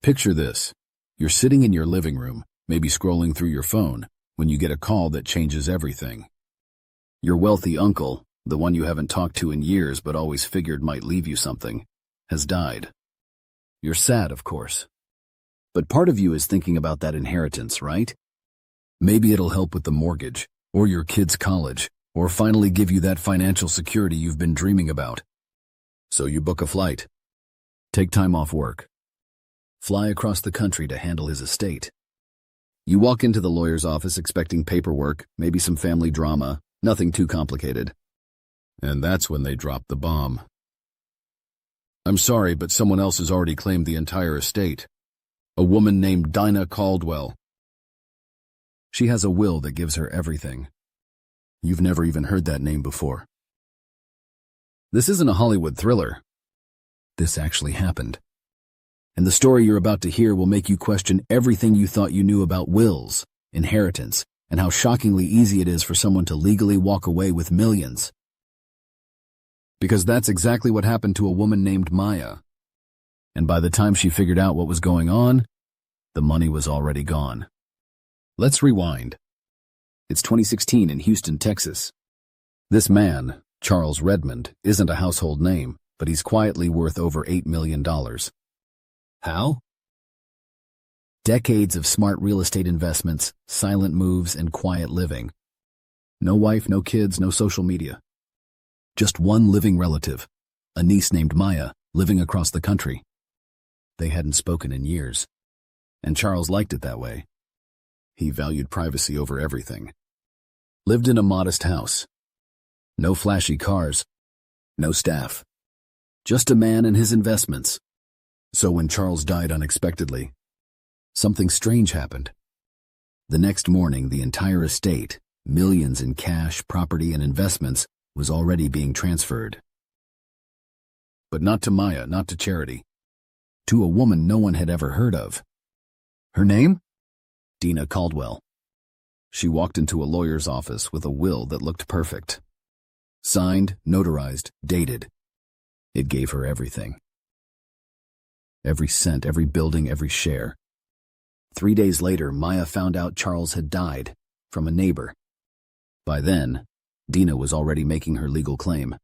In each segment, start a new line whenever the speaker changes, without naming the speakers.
Picture this. You're sitting in your living room, maybe scrolling through your phone, when you get a call that changes everything. Your wealthy uncle, the one you haven't talked to in years but always figured might leave you something, has died. You're sad, of course. But part of you is thinking about that inheritance, right? Maybe it'll help with the mortgage, or your kid's college, or finally give you that financial security you've been dreaming about. So you book a flight. Take time off work. Fly across the country to handle his estate. You walk into the lawyer's office expecting paperwork, maybe some family drama, nothing too complicated. And that's when they drop the bomb. I'm sorry, but someone else has already claimed the entire estate. A woman named Dinah Caldwell. She has a will that gives her everything. You've never even heard that name before. This isn't a Hollywood thriller. This actually happened. And the story you're about to hear will make you question everything you thought you knew about wills, inheritance, and how shockingly easy it is for someone to legally walk away with millions. Because that's exactly what happened to a woman named Maya. And by the time she figured out what was going on, the money was already gone. Let's rewind. It's 2016 in Houston, Texas. This man, Charles Redmond, isn't a household name, but he's quietly worth over $8 million. How? Decades of smart real estate investments, silent moves, and quiet living. No wife, no kids, no social media. Just one living relative, a niece named Maya, living across the country. They hadn't spoken in years, and Charles liked it that way. He valued privacy over everything. Lived in a modest house. No flashy cars. No staff. Just a man and his investments. So when Charles died unexpectedly, something strange happened. The next morning, the entire estate, millions in cash, property, and investments, was already being transferred. But not to Maya, not to Charity. To a woman no one had ever heard of. Her name? Dinah Caldwell. She walked into a lawyer's office with a will that looked perfect. Signed, notarized, dated. It gave her everything. Every cent, every building, every share. 3 days later, Maya found out Charles had died, from a neighbor. By then, Dinah was already making her legal claim.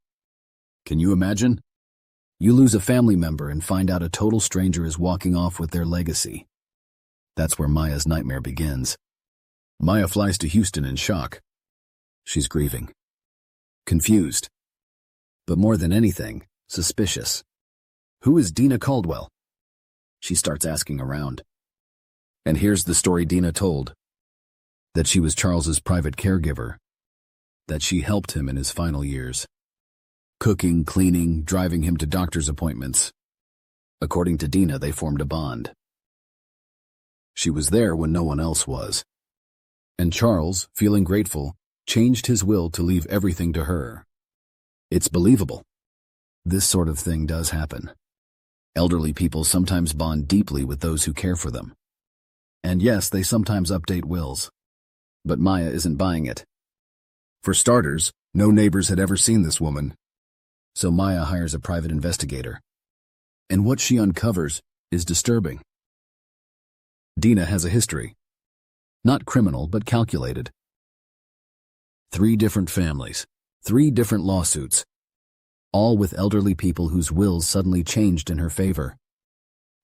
Can you imagine? You lose a family member and find out a total stranger is walking off with their legacy. That's where Maya's nightmare begins. Maya flies to Houston in shock. She's grieving. Confused. But more than anything, suspicious. Who is Dinah Caldwell? She starts asking around. And here's the story Dinah told. That she was Charles's private caregiver. That she helped him in his final years. Cooking, cleaning, driving him to doctor's appointments. According to Dinah, they formed a bond. She was there when no one else was. And Charles, feeling grateful, changed his will to leave everything to her. It's believable. This sort of thing does happen. Elderly people sometimes bond deeply with those who care for them. And yes, they sometimes update wills. But Maya isn't buying it. For starters, no neighbors had ever seen this woman. So Maya hires a private investigator. And what she uncovers is disturbing. Dinah has a history. Not criminal, but calculated. 3 different families, 3 different lawsuits, all with elderly people whose wills suddenly changed in her favor.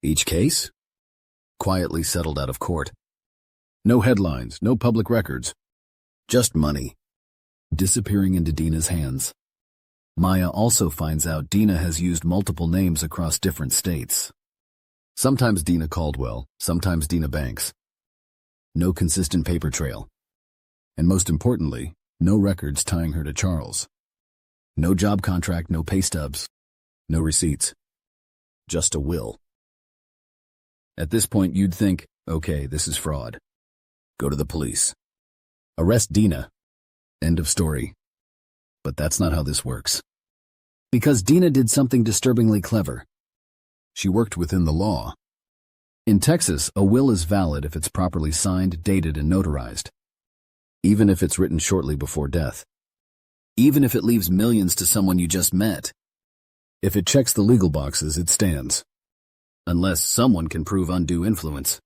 Each case? Quietly settled out of court. No headlines, no public records. Just money. Disappearing into Dinah's hands. Maya also finds out Dinah has used multiple names across different states. Sometimes Dinah Caldwell, sometimes Dinah Banks. No consistent paper trail. And most importantly, no records tying her to Charles. No job contract, no pay stubs, no receipts. Just a will. At this point, you'd think, okay, this is fraud. Go to the police. Arrest Dinah. End of story. But that's not how this works. Because Dinah did something disturbingly clever. She worked within the law. In Texas, a will is valid if it's properly signed, dated, and notarized. Even if it's written shortly before death. Even if it leaves millions to someone you just met. If it checks the legal boxes, it stands. unless someone can prove undue influence.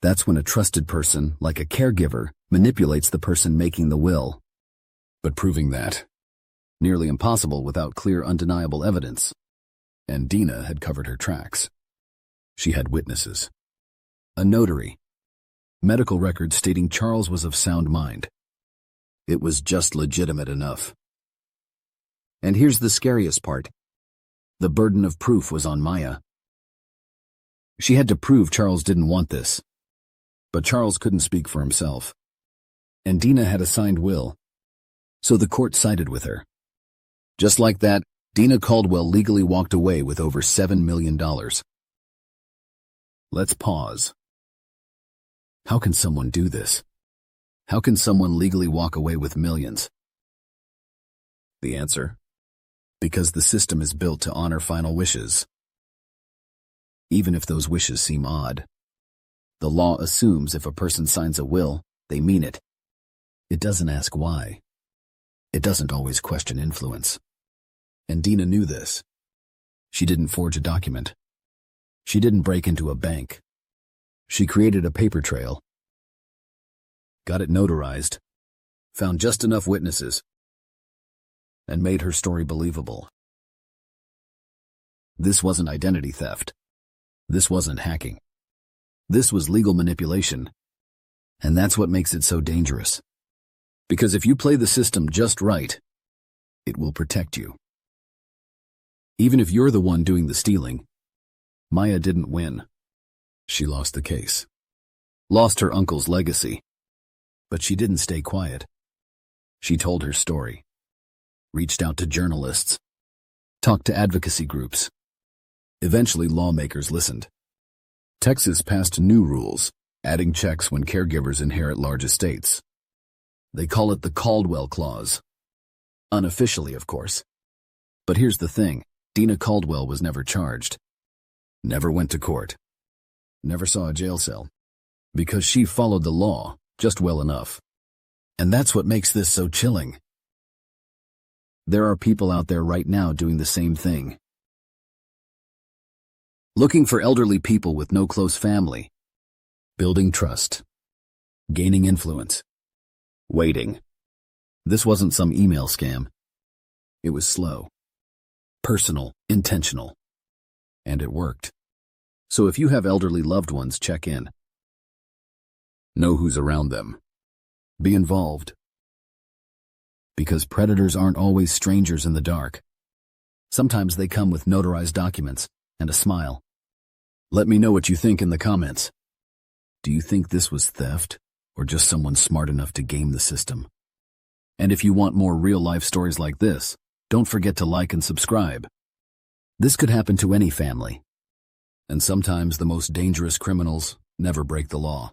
That's when a trusted person, like a caregiver, manipulates the person making the will. But proving that, nearly impossible without clear, undeniable evidence. And Dina had covered her tracks. She had witnesses. A notary. Medical records stating Charles was of sound mind. It was just legitimate enough. And here's the scariest part. The burden of proof was on Maya. She had to prove Charles didn't want this. But Charles couldn't speak for himself. And Dina had a signed will. So the court sided with her. Just like that, Dina Caldwell legally walked away with over $7 million. Let's pause. How can someone do this? How can someone legally walk away with millions? The answer? Because the system is built to honor final wishes. Even if those wishes seem odd. The law assumes if a person signs a will, they mean it. It doesn't ask why. It doesn't always question influence. And Dina knew this. She didn't forge a document. She didn't break into a bank. She created a paper trail. Got it notarized. Found just enough witnesses. And made her story believable. This wasn't identity theft. This wasn't hacking. This was legal manipulation. And that's what makes it so dangerous. Because if you play the system just right, it will protect you. Even if you're the one doing the stealing, Maya didn't win. She lost the case. Lost her uncle's legacy. But she didn't stay quiet. She told her story. Reached out to journalists. Talked to advocacy groups. Eventually, lawmakers listened. Texas passed new rules, adding checks when caregivers inherit large estates. They call it the Caldwell Clause. Unofficially, of course. But here's the thing, Dina Caldwell was never charged. Never went to court. Never saw a jail cell. Because she followed the law, just well enough. And that's what makes this so chilling. There are people out there right now doing the same thing. Looking for elderly people with no close family. Building trust. Gaining influence. Waiting. This wasn't some email scam. It was slow. Personal, intentional. And it worked. So if you have elderly loved ones, check in. Know who's around them. Be involved. Because predators aren't always strangers in the dark. Sometimes they come with notarized documents and a smile. Let me know what you think in the comments. Do you think this was theft, or just someone smart enough to game the system? And if you want more real-life stories like this, don't forget to like and subscribe. This could happen to any family. And sometimes the most dangerous criminals never break the law.